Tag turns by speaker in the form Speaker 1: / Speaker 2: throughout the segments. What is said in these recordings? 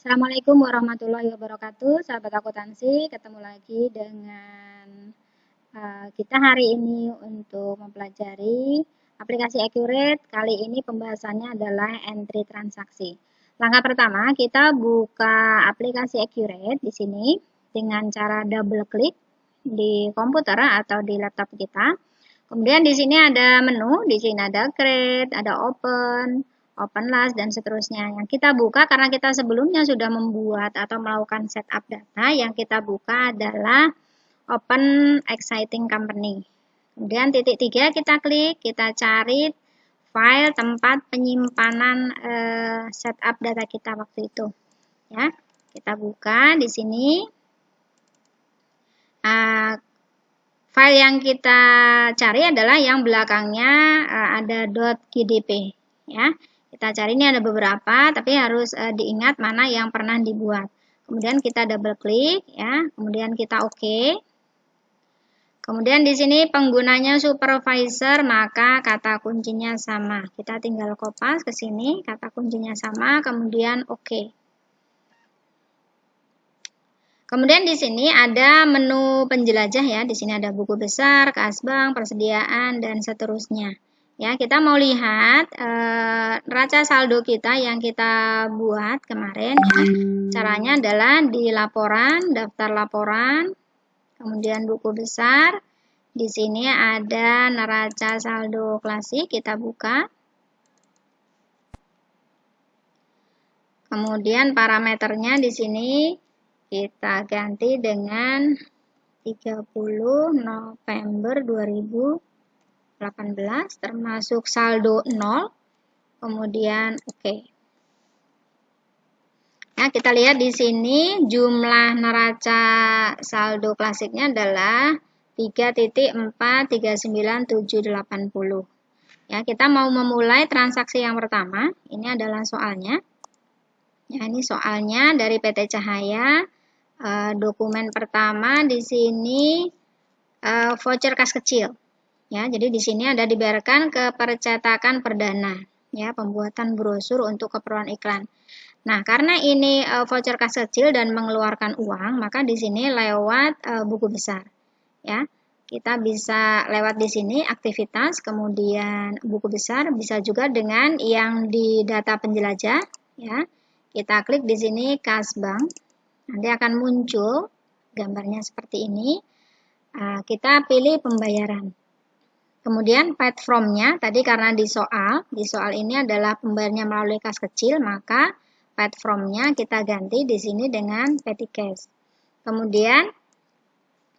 Speaker 1: Assalamualaikum warahmatullahi wabarakatuh, sahabat akuntansi. Ketemu lagi dengan kita hari ini untuk mempelajari aplikasi Accurate. Kali ini pembahasannya adalah entry transaksi. Langkah pertama, kita buka aplikasi Accurate di sini dengan cara double klik di komputer atau di laptop kita. Kemudian di sini ada menu, di sini ada create, ada open last, dan seterusnya. Yang kita buka karena kita sebelumnya sudah membuat atau melakukan setup data, yang kita buka adalah open exciting company. Kemudian titik 3 kita klik, kita cari file tempat penyimpanan setup data kita waktu itu. Ya, kita buka di sini. File yang kita cari adalah yang belakangnya ada .gdp. Ya, kita cari ini ada beberapa, tapi harus diingat mana yang pernah dibuat. Kemudian kita double klik, ya. Kemudian kita oke. Kemudian di sini penggunanya supervisor, maka kata kuncinya sama. Kita tinggal kopas ke sini, kata kuncinya sama, kemudian oke. Kemudian di sini ada menu penjelajah, ya. Di sini ada buku besar, kas bank, persediaan, dan seterusnya. Ya, kita mau lihat neraca saldo kita yang kita buat kemarin. Ya. Caranya adalah di laporan, daftar laporan, kemudian buku besar. Di sini ada neraca saldo klasik, kita buka. Kemudian parameternya di sini kita ganti dengan 30 November 2018 termasuk saldo 0. Kemudian oke. Nah, kita lihat di sini jumlah neraca saldo klasiknya adalah 3.439.780. Ya, kita mau memulai transaksi yang pertama. Ini adalah soalnya. Ya, ini soalnya dari PT Cahaya. Dokumen pertama di sini voucher kas kecil. Ya, jadi di sini ada dibayarkan ke percetakan perdana, ya, pembuatan brosur untuk keperluan iklan. Nah, karena ini voucher kas kecil dan mengeluarkan uang, maka di sini lewat buku besar. Ya, kita bisa lewat di sini aktivitas, kemudian buku besar, bisa juga dengan yang di data penjelajah. Ya, kita klik di sini kas bank. Nanti akan muncul gambarnya seperti ini. Kita pilih pembayaran. Kemudian paid from-nya, tadi karena di soal ini adalah pembayarannya melalui kas kecil, maka paid from-nya kita ganti di sini dengan petty cash. Kemudian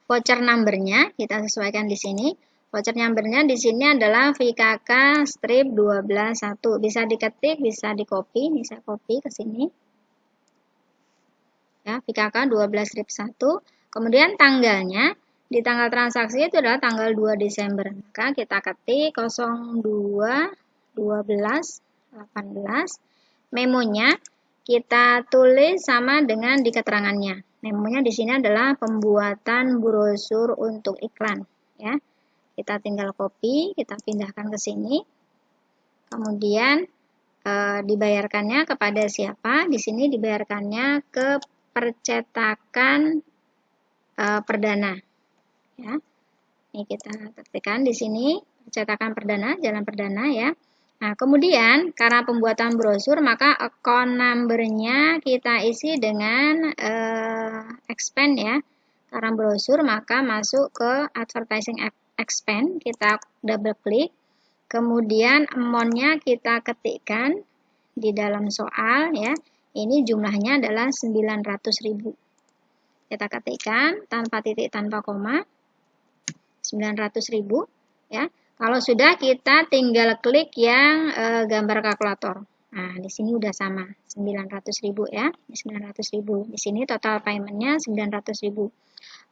Speaker 1: voucher number-nya kita sesuaikan di sini. Voucher number-nya di sini adalah VKK strip 12.1. Bisa diketik, bisa di-copy, bisa copy ke sini. Ya, VKK 12-1. Kemudian tanggalnya, di tanggal transaksi itu adalah tanggal 2 Desember. Maka kita ketik 02-12-18. Memonya kita tulis sama dengan di keterangannya. Memonya di sini adalah pembuatan brosur untuk iklan. Ya, kita tinggal copy, kita pindahkan ke sini. Kemudian dibayarkannya kepada siapa? Di sini dibayarkannya ke percetakan perdana. Ya, ini kita ketikkan di sini percetakan perdana, jalan perdana, ya. Nah, kemudian karena pembuatan brosur, maka account number-nya kita isi dengan expense, ya. Karena brosur, maka masuk ke advertising expense, kita double klik. Kemudian amount-nya kita ketikkan di dalam soal, ya. Ini jumlahnya adalah 900.000. Kita ketikkan tanpa titik, tanpa koma, 900.000, ya. Kalau sudah, kita tinggal klik yang gambar kalkulator. Nah, di sini udah sama 900.000, ya. 900.000. Di sini total payment-nya 900.000.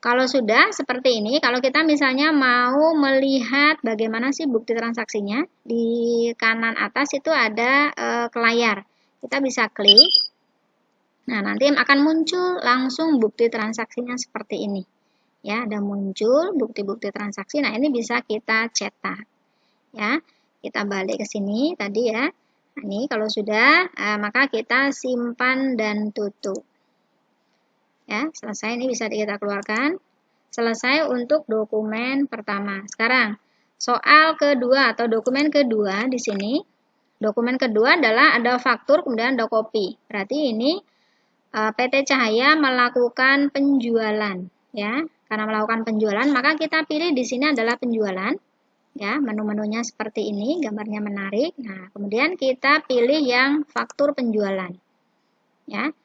Speaker 1: Kalau sudah seperti ini, kalau kita misalnya mau melihat bagaimana sih bukti transaksinya, di kanan atas itu ada ke layar. Kita bisa klik. Nah, nanti akan muncul langsung bukti transaksinya seperti ini. Ya, ada muncul bukti-bukti transaksi. Nah, ini bisa kita cetak. Ya, kita balik ke sini tadi, ya. Ini kalau sudah, maka kita simpan dan tutup. Ya, selesai, ini bisa kita keluarkan. Selesai untuk dokumen pertama. Sekarang, soal kedua atau dokumen kedua di sini. Dokumen kedua adalah ada faktur, kemudian ada kopi. Berarti ini PT Cahaya melakukan penjualan, ya. Karena melakukan penjualan, maka kita pilih di sini adalah penjualan. Ya, menu-menunya seperti ini, gambarnya menarik. Nah, kemudian kita pilih yang faktur penjualan. Ya.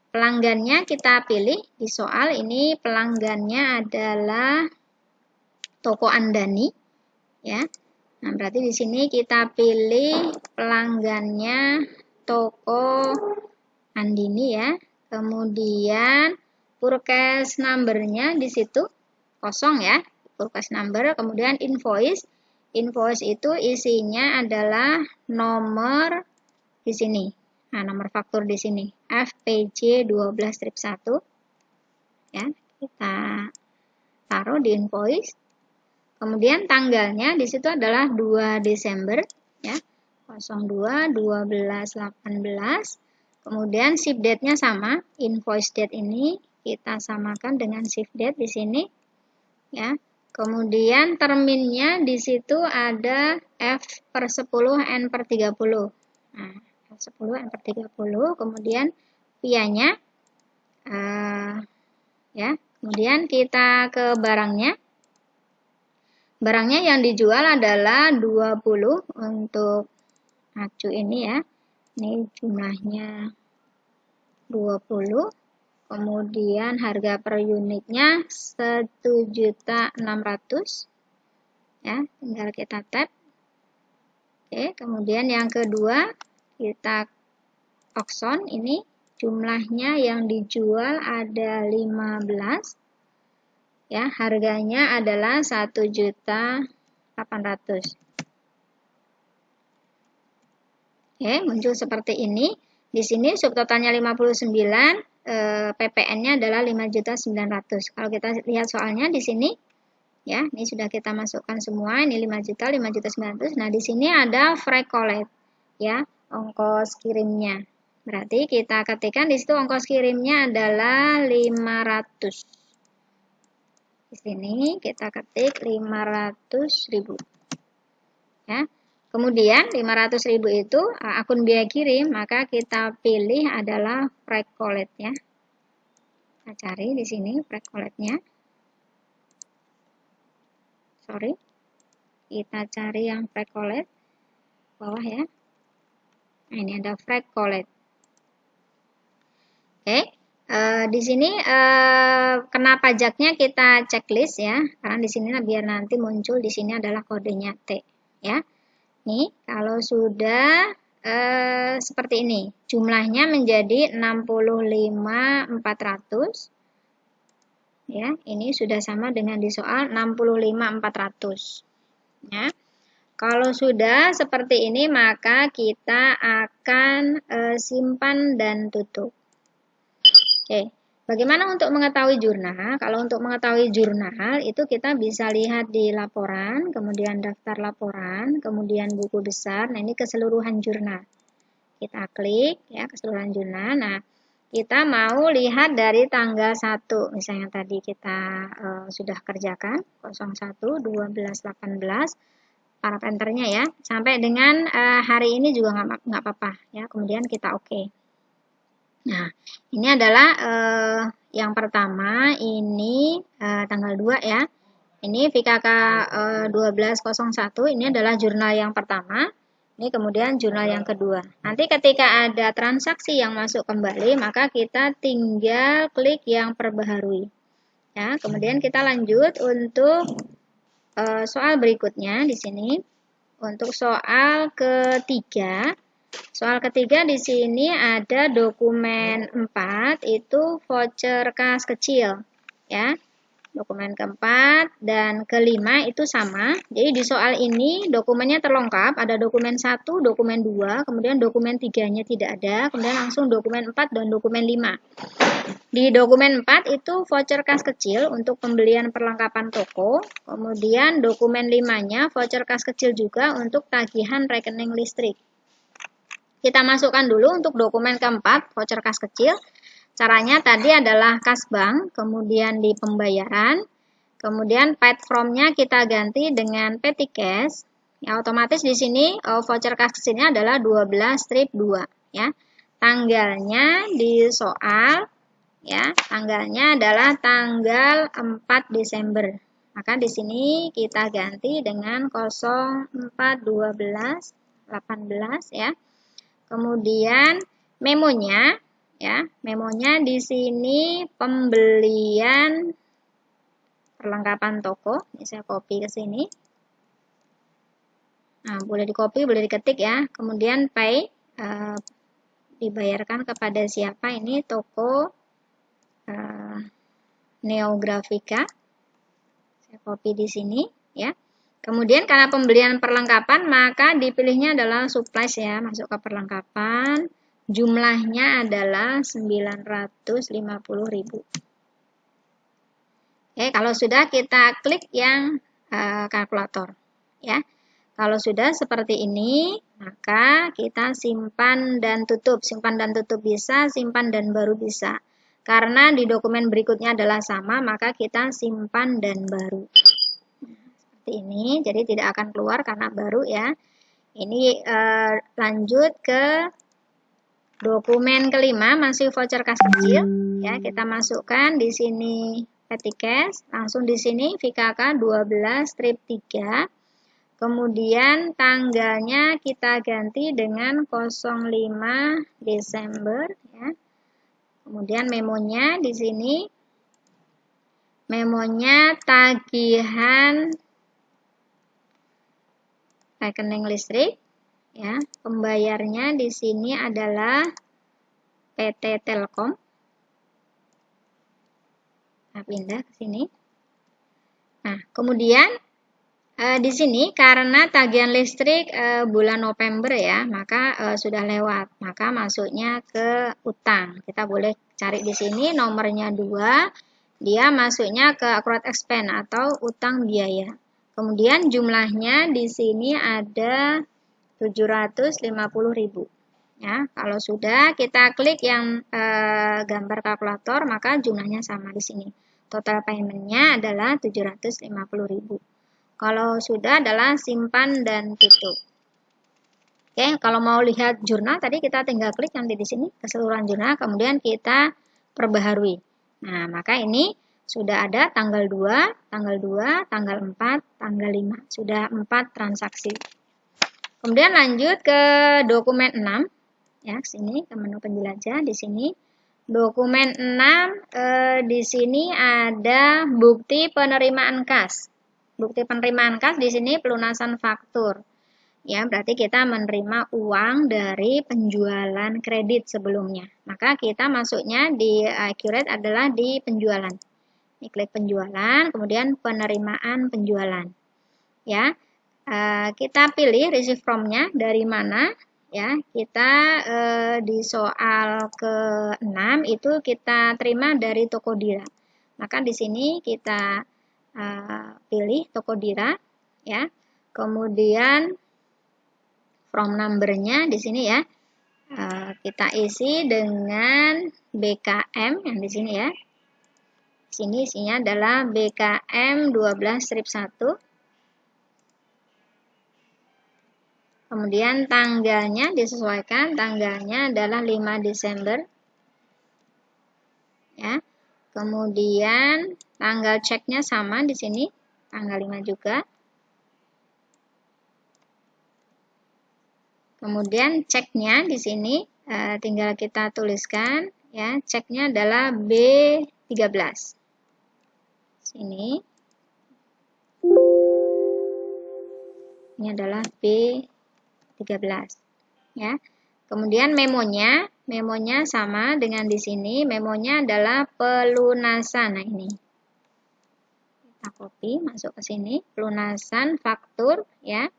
Speaker 1: Pelanggannya kita pilih di soal ini, pelanggannya adalah toko Andani, ya. Nah, berarti di sini kita pilih pelanggannya toko Andini, ya. Kemudian purchase number-nya di situ kosong, ya. Purchase number, kemudian invoice. Invoice itu isinya adalah nomor di sini. Nah, nomor faktur di sini FPJ 12-1. Ya, kita taruh di invoice. Kemudian tanggalnya di situ adalah 2 Desember, ya. 02/12/18. Kemudian ship date-nya sama, invoice date ini kita samakan dengan ship date di sini, ya. Kemudian terminnya di situ ada F/10 N/30. Nah, F10 N/30, kemudian VIA-nya, ya. Kemudian kita ke barangnya. Barangnya yang dijual adalah 20 untuk acu ini, ya. Ini jumlahnya 20. Kemudian harga per unitnya 1.600.000. Ya, tinggal kita tap. Oke, kemudian yang kedua kita auction, ini jumlahnya yang dijual ada 15. Ya, harganya adalah 1.800.000. Oke, muncul seperti ini. Di sini subtotalnya 59, PPN-nya adalah 5.900.000. Kalau kita lihat soalnya di sini, ya, ini sudah kita masukkan semua. Ini 5 juta, 5.900.000. Nah, di sini ada freight collect, ya, ongkos kirimnya. Berarti kita ketikkan di situ ongkos kirimnya adalah 500. Di sini kita ketik 500.000. Ya. Kemudian 500.000 itu akun biaya kirim, maka kita pilih adalah freight collect, ya. Kita cari di sini freight collect-nya. Sorry. Kita cari yang freight collect bawah, ya. Nah, ini ada freight collect. Oke. Di sini kena pajaknya kita checklist, ya. Karena di sini biar nanti muncul di sini adalah kodenya T, ya. Nih, kalau sudah seperti ini, jumlahnya menjadi 65.400. Ya, ini sudah sama dengan di soal 65.400. Ya. Kalau sudah seperti ini, maka kita akan simpan dan tutup. Oke. Bagaimana untuk mengetahui jurnal? Kalau untuk mengetahui jurnal, itu kita bisa lihat di laporan, kemudian daftar laporan, kemudian buku besar. Nah, ini keseluruhan jurnal. Kita klik, ya, keseluruhan jurnal. Nah, kita mau lihat dari tanggal 1, misalnya tadi kita sudah kerjakan, 01/12/18, para enternya, ya, sampai dengan hari ini juga nggak apa-apa, ya, kemudian kita oke. Nah, ini adalah yang pertama, ini tanggal 2, ya. Ini VKK 1201, ini adalah jurnal yang pertama. Ini kemudian jurnal yang kedua. Nanti ketika ada transaksi yang masuk kembali, maka kita tinggal klik yang perbaharui. Ya, kemudian kita lanjut untuk soal berikutnya di sini. Untuk soal ketiga. Soal ketiga di sini ada dokumen 4, itu voucher kas kecil, ya. Dokumen keempat dan kelima itu sama. Jadi di soal ini dokumennya terlengkap, ada dokumen 1, dokumen 2, kemudian dokumen 3-nya tidak ada, kemudian langsung dokumen 4 dan dokumen 5. Di dokumen 4 itu voucher kas kecil untuk pembelian perlengkapan toko, kemudian dokumen 5-nya voucher kas kecil juga untuk tagihan rekening listrik. Kita masukkan dulu untuk dokumen keempat, voucher kas kecil. Caranya tadi adalah kas bank, kemudian di pembayaran, kemudian paid from-nya kita ganti dengan petty cash. Ya, otomatis di sini voucher kas kecilnya adalah 12-2 ya. Tanggalnya di soal ya, tanggalnya adalah tanggal 4 Desember. Maka di sini kita ganti dengan 041218 ya. Kemudian memonya ya, memonya di sini pembelian perlengkapan toko. Ini saya copy ke sini. Nah, boleh di copy, boleh diketik ya. Kemudian pay dibayarkan kepada siapa? Ini toko Neografika. Saya copy di sini ya. Kemudian karena pembelian perlengkapan maka dipilihnya adalah supplies ya, masuk ke perlengkapan. Jumlahnya adalah 950.000. Oke, kalau sudah kita klik yang kalkulator ya. Kalau sudah seperti ini, maka kita simpan dan tutup. Simpan dan tutup bisa, simpan dan baru bisa. Karena di dokumen berikutnya adalah sama, maka kita simpan dan baru. Ini jadi tidak akan keluar karena baru ya. Ini lanjut ke dokumen kelima, masih voucher kas kecil ya. Kita masukkan di sini petty cash, langsung di sini VKK 12-3. Kemudian tanggalnya kita ganti dengan 05 Desember ya. Kemudian memonya di sini, memonya tagihan rekening listrik ya. Pembayarnya di sini adalah PT Telkom. Nah, pindah ke sini. Nah, kemudian di sini karena tagihan listrik bulan November ya, maka sudah lewat. Maka masuknya ke utang. Kita boleh cari di sini nomornya 2. Dia masuknya ke accrued expense atau utang biaya. Kemudian jumlahnya di sini ada 750.000 ya. Kalau sudah kita klik yang gambar kalkulator maka jumlahnya sama di sini. Total paymentnya adalah 750.000. Kalau sudah adalah simpan dan tutup. Oke, kalau mau lihat jurnal tadi kita tinggal klik nanti di sini keseluruhan jurnal kemudian kita perbaharui. Nah, maka ini sudah ada tanggal 2, tanggal 4, tanggal 5. Sudah 4 transaksi. Kemudian lanjut ke dokumen 6. Ya, sini ke menu penjelajah di sini. Dokumen 6 di sini ada bukti penerimaan kas. Bukti penerimaan kas di sini pelunasan faktur. Ya, berarti kita menerima uang dari penjualan kredit sebelumnya. Maka kita masuknya di accurate adalah di penjualan. Ini klik penjualan, kemudian penerimaan penjualan. Ya, kita pilih receive from-nya dari mana. Ya, kita di soal ke-6 itu kita terima dari Tokodira. Maka di sini kita pilih Tokodira. Ya, kemudian from number-nya di sini ya. Kita isi dengan BKM yang di sini ya. Sini isinya adalah BKM 12-1. Kemudian tanggalnya disesuaikan, tanggalnya adalah 5 Desember. Ya. Kemudian tanggal ceknya sama di sini, tanggal 5 juga. Kemudian ceknya di sini tinggal kita tuliskan ya, ceknya adalah B13. Sini. Ini adalah B13 ya. Kemudian memonya sama dengan di sini. Memonya adalah pelunasan. Nah, ini. Kita copy masuk ke sini, pelunasan faktur ya.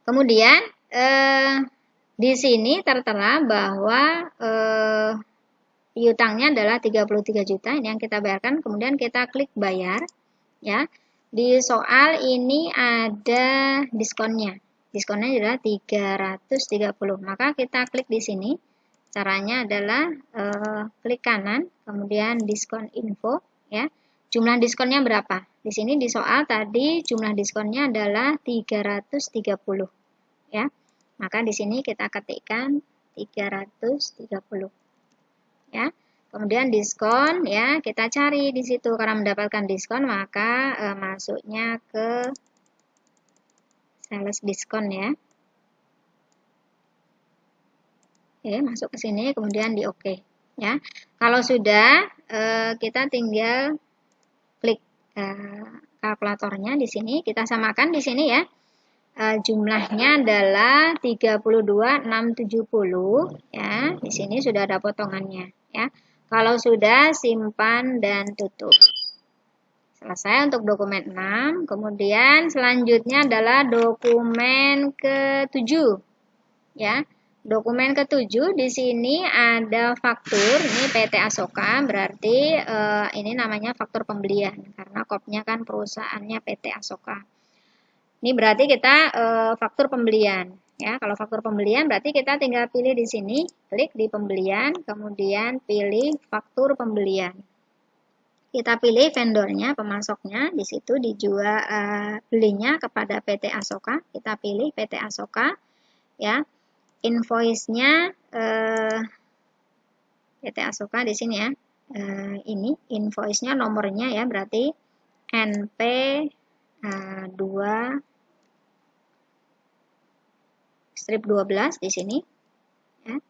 Speaker 1: Kemudian di sini tertera bahwa piutangnya adalah 33 juta, ini yang kita bayarkan, kemudian kita klik bayar ya. Di soal ini ada diskonnya. diskonnya adalah 330. Maka kita klik di sini. Caranya adalah klik kanan, kemudian diskon info, ya. Jumlah diskonnya berapa? Di sini di soal tadi jumlah diskonnya adalah 330, ya. Maka di sini kita ketikkan 330, ya. Kemudian diskon, ya, kita cari di situ. Karena mendapatkan diskon maka masuknya ke sales diskon, ya. Oke, masuk ke sini, kemudian di oke, ya. Kalau sudah, kita tinggal klik kalkulatornya di sini. Kita samakan di sini, ya. Jumlahnya adalah 32.670, ya. Di sini sudah ada potongannya, ya. Kalau sudah, simpan dan tutup. Selesai untuk dokumen 6. Kemudian selanjutnya adalah dokumen ke-7, ya. Dokumen ke-7 di sini ada faktur, ini PT Asoka, berarti ini namanya faktur pembelian karena kopnya kan perusahaannya PT Asoka. Ini berarti kita faktur pembelian, ya. Kalau faktur pembelian berarti kita tinggal pilih di sini, klik di pembelian, kemudian pilih faktur pembelian. Kita pilih vendornya, pemasoknya, di situ dijual belinya kepada PT Asoka, kita pilih PT Asoka, ya. Invoice-nya PT Asoka di sini, ya. Ini invoice-nya nomornya, ya, berarti NP 2/12 di sini, ya.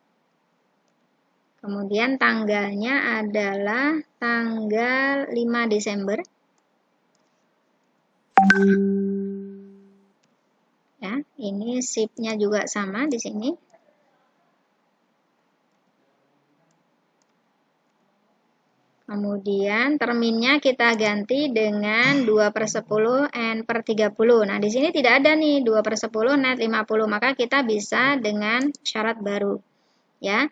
Speaker 1: Kemudian tanggalnya adalah tanggal 5 Desember. Ya, ini SIP-nya juga sama di sini. Kemudian terminnya kita ganti dengan 2/10 N/30. Nah, di sini tidak ada nih 2/10 net 50, maka kita bisa dengan syarat baru, ya.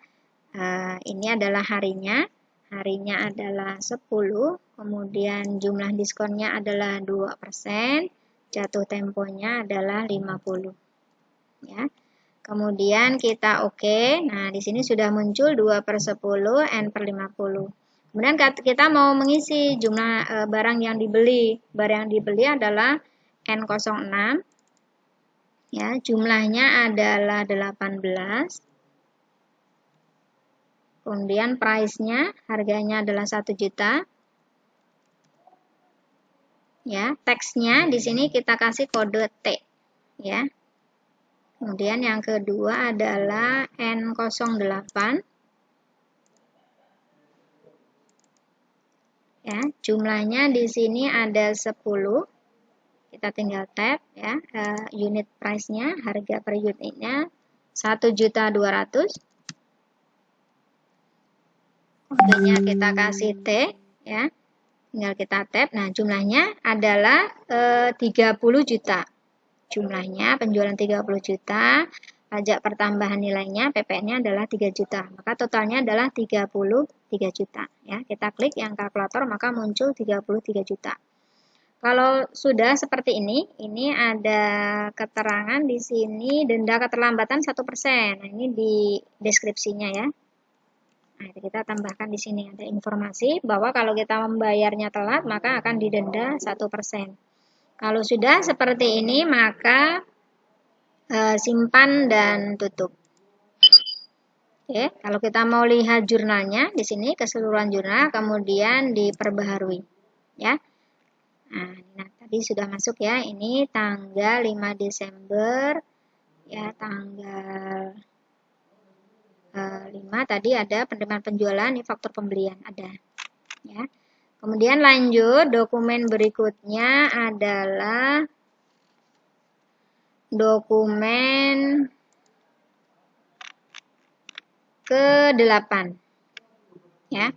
Speaker 1: Ini adalah harinya. Harinya adalah 10, kemudian jumlah diskonnya adalah 2%, jatuh temponya adalah 50. Ya. Kemudian kita oke. Nah, di sini sudah muncul 2/10 N/50. Kemudian kita mau mengisi jumlah barang yang dibeli. Barang yang dibeli adalah N06. Ya, jumlahnya adalah 18. Kemudian price-nya, harganya adalah 1 juta. Ya, teksnya di sini kita kasih kode T, ya. Kemudian yang kedua adalah N08. Ya, jumlahnya di sini ada 10. Kita tinggal tab, ya. Unit price-nya, harga per unitnya 1.200.000. Kodenya kita kasih T, ya. Tinggal kita tab. Nah, jumlahnya adalah 30 juta. Jumlahnya penjualan 30 juta, pajak pertambahan nilainya PPN-nya adalah 3 juta. Maka totalnya adalah 33 juta, ya. Kita klik yang kalkulator maka muncul 33 juta. Kalau sudah seperti ini ada keterangan di sini denda keterlambatan 1%. Nah, ini di deskripsinya, ya. Nah, kita tambahkan di sini ada informasi bahwa kalau kita membayarnya telat maka akan didenda 1%. Kalau sudah seperti ini maka simpan dan tutup. Oke, kalau kita mau lihat jurnalnya di sini keseluruhan jurnal kemudian diperbaharui, ya. Nah, tadi sudah masuk, ya. Ini tanggal 5 Desember, ya, tanggal 5 tadi ada penerimaan penjualan, ini faktur pembelian ada, ya. Kemudian lanjut, dokumen berikutnya adalah dokumen ke-8, ya.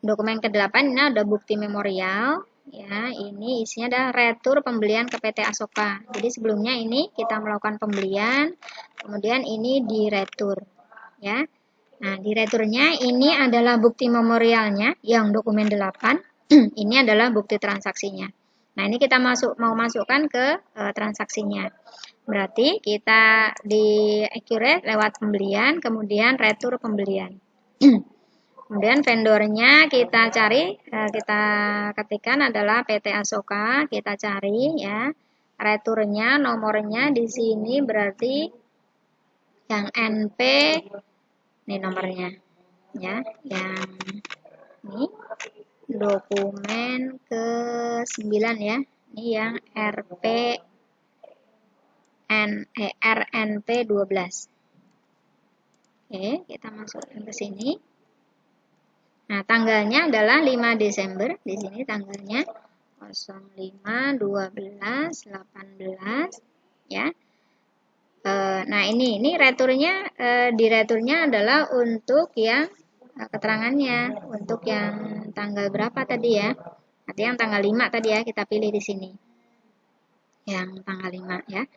Speaker 1: Dokumen ke-8 ini ada bukti memorial, ya. Ini isinya adalah retur pembelian ke PT Asoka. Jadi sebelumnya ini kita melakukan pembelian, kemudian ini diretur, ya. Nah, di returnya ini adalah bukti memorialnya yang dokumen 8. Ini adalah bukti transaksinya. Nah, ini kita mau masukkan ke transaksinya. Berarti kita di accurate lewat pembelian, kemudian retur pembelian. Kemudian vendornya kita cari, kita ketikkan adalah PT Asoka, kita cari ya. Returnya, nomornya di sini berarti yang NP, ini nomornya ya, yang ini dokumen ke-9 ya. Ini yang RNP 12. Oke, kita masukkan ke sini. Nah, tanggalnya adalah 5 Desember. Di sini tanggalnya 05 12 18 ya. Nah, ini returnya, di returnya adalah untuk yang keterangannya, untuk yang tanggal berapa tadi ya. Nanti yang tanggal 5 tadi ya, kita pilih di sini. Yang tanggal 5 ya.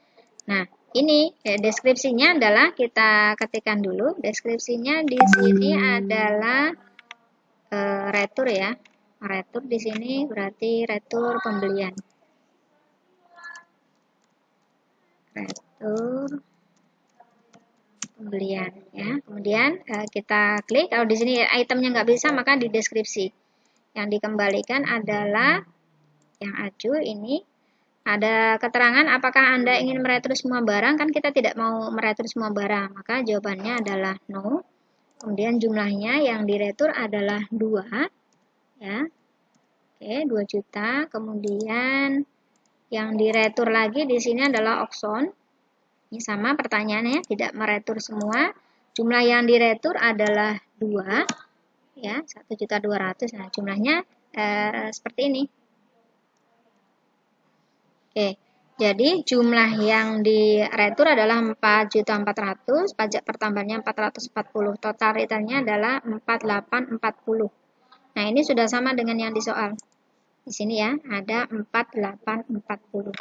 Speaker 1: Nah, ini deskripsinya adalah kita ketikkan dulu. Deskripsinya di sini adalah retur ya. Retur di sini berarti retur pembelian. Retur pembelian ya. Kemudian kita klik. Kalau di sini itemnya nggak bisa, maka di deskripsi. Yang dikembalikan adalah yang acuh ini. Ada keterangan apakah Anda ingin meretur semua barang, kan kita tidak mau meretur semua barang, maka jawabannya adalah no. Kemudian jumlahnya yang diretur adalah 2 ya. Oke, 2 juta. Kemudian yang diretur lagi di sini adalah Oxon. Ini sama pertanyaannya, tidak meretur semua. Jumlah yang diretur adalah 2 ya, 1.200.000. Nah, jumlahnya seperti ini. Oke, jadi jumlah yang diretur adalah 4.400.000, pajak pertambahannya 440, total returnnya adalah 4840. Nah, ini sudah sama dengan yang di soal. Di sini ya, ada 4840.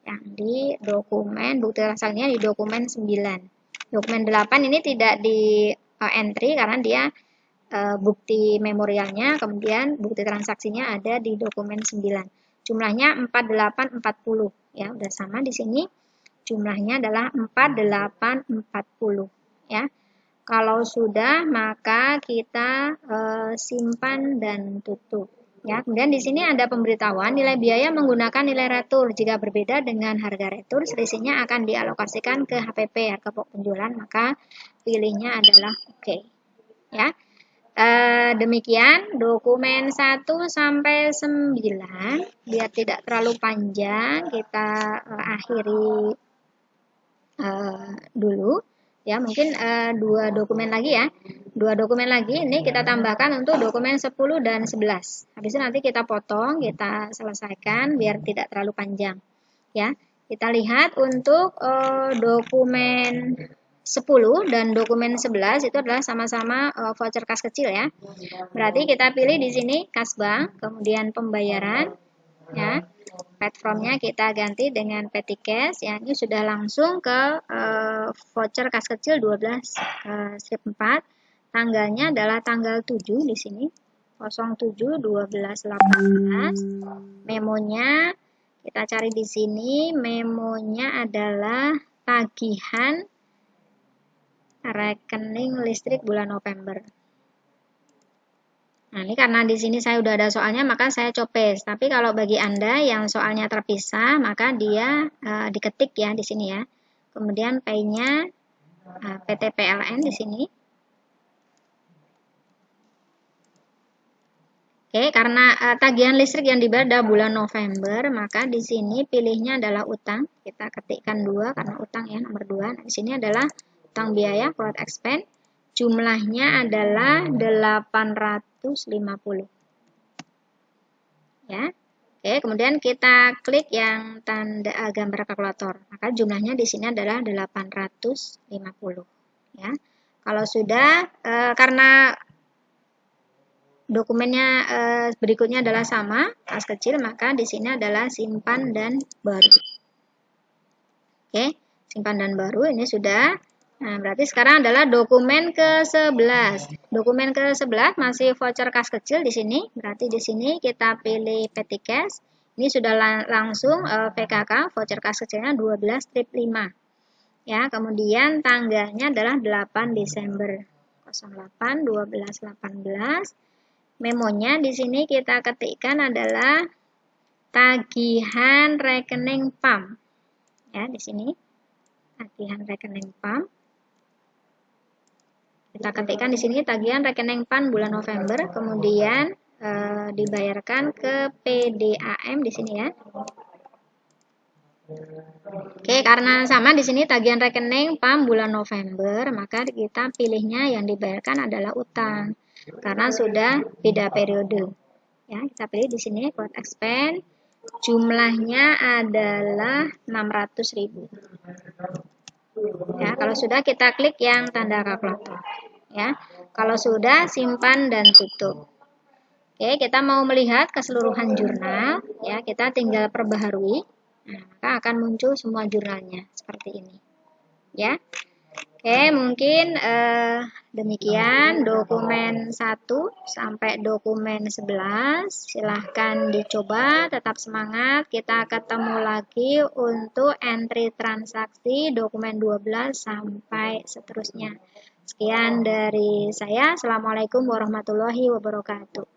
Speaker 1: Yang di dokumen, bukti transaksinya di dokumen 9. Dokumen 8 ini tidak di entry karena dia bukti memorialnya, kemudian bukti transaksinya ada di dokumen 9. Jumlahnya 4840 ya, udah sama di sini. Jumlahnya adalah 4840 ya. Kalau sudah maka kita simpan dan tutup ya. Kemudian di sini ada pemberitahuan nilai biaya menggunakan nilai retur. Jika berbeda dengan harga retur, selisihnya akan dialokasikan ke HPP, harga pokok penjualan, maka pilihnya adalah oke ya. Demikian dokumen 1 sampai 9, biar tidak terlalu panjang kita akhiri dulu ya. Mungkin 2 dokumen lagi ya. 2 dokumen lagi ini kita tambahkan untuk dokumen 10 dan 11. Habis itu nanti kita potong, kita selesaikan biar tidak terlalu panjang ya. Kita lihat untuk dokumen 10 dan dokumen 11 itu adalah sama-sama voucher kas kecil ya. Berarti kita pilih di sini kas bank, kemudian pembayaran ya. Platformnya kita ganti dengan petty cash ya. Ini sudah langsung ke voucher kas kecil 12 strip 4. Tanggalnya adalah tanggal 7 di sini. 07 12 18. Memonya kita cari di sini. Memonya adalah tagihan rekening listrik bulan November. Nah, ini karena di sini saya udah ada soalnya, maka saya copes. Tapi kalau bagi Anda yang soalnya terpisah, maka dia diketik ya di sini ya. Kemudian pay-nya PT PLN di sini. Oke, karena tagihan listrik yang dibayar adalah bulan November, maka di sini pilihnya adalah utang. Kita ketikkan 2 karena utang ya, nomor 2. Nah, di sini adalah utang biaya, fraud expense, jumlahnya adalah 850 ya. Oke, kemudian kita klik yang tanda gambar kalkulator, maka jumlahnya di sini adalah 850 ya. Kalau sudah karena dokumennya berikutnya adalah sama, kas kecil, maka di sini adalah simpan dan baru. Oke, simpan dan baru ini sudah. Nah, berarti sekarang adalah dokumen ke-11. Dokumen ke-11 masih voucher kas kecil di sini. Berarti di sini kita pilih petty cash. Ini sudah langsung VKK, voucher kas kecilnya 12 strip 5. Ya, kemudian tanggalnya adalah 8 Desember 08 12 18. Memonya di sini kita ketikkan adalah tagihan rekening PAM. Ya, di sini tagihan rekening PAM. Kita ketikkan di sini tagihan rekening PAN bulan November, kemudian dibayarkan ke PDAM di sini ya. Oke, karena sama di sini tagihan rekening PAM bulan November, maka kita pilihnya yang dibayarkan adalah utang karena sudah beda periode. Ya, kita pilih di sini quote expand, jumlahnya adalah 600.000. Ya, kalau sudah kita klik yang tanda kalkulator. Ya, kalau sudah simpan dan tutup. Oke, kita mau melihat keseluruhan jurnal, ya kita tinggal perbaharui, nah, maka akan muncul semua jurnalnya seperti ini, ya. Oke, mungkin demikian dokumen 1 sampai dokumen 11. Silahkan dicoba, tetap semangat. Kita ketemu lagi untuk entry transaksi dokumen 12 sampai seterusnya. Sekian dari saya. Assalamualaikum warahmatullahi wabarakatuh.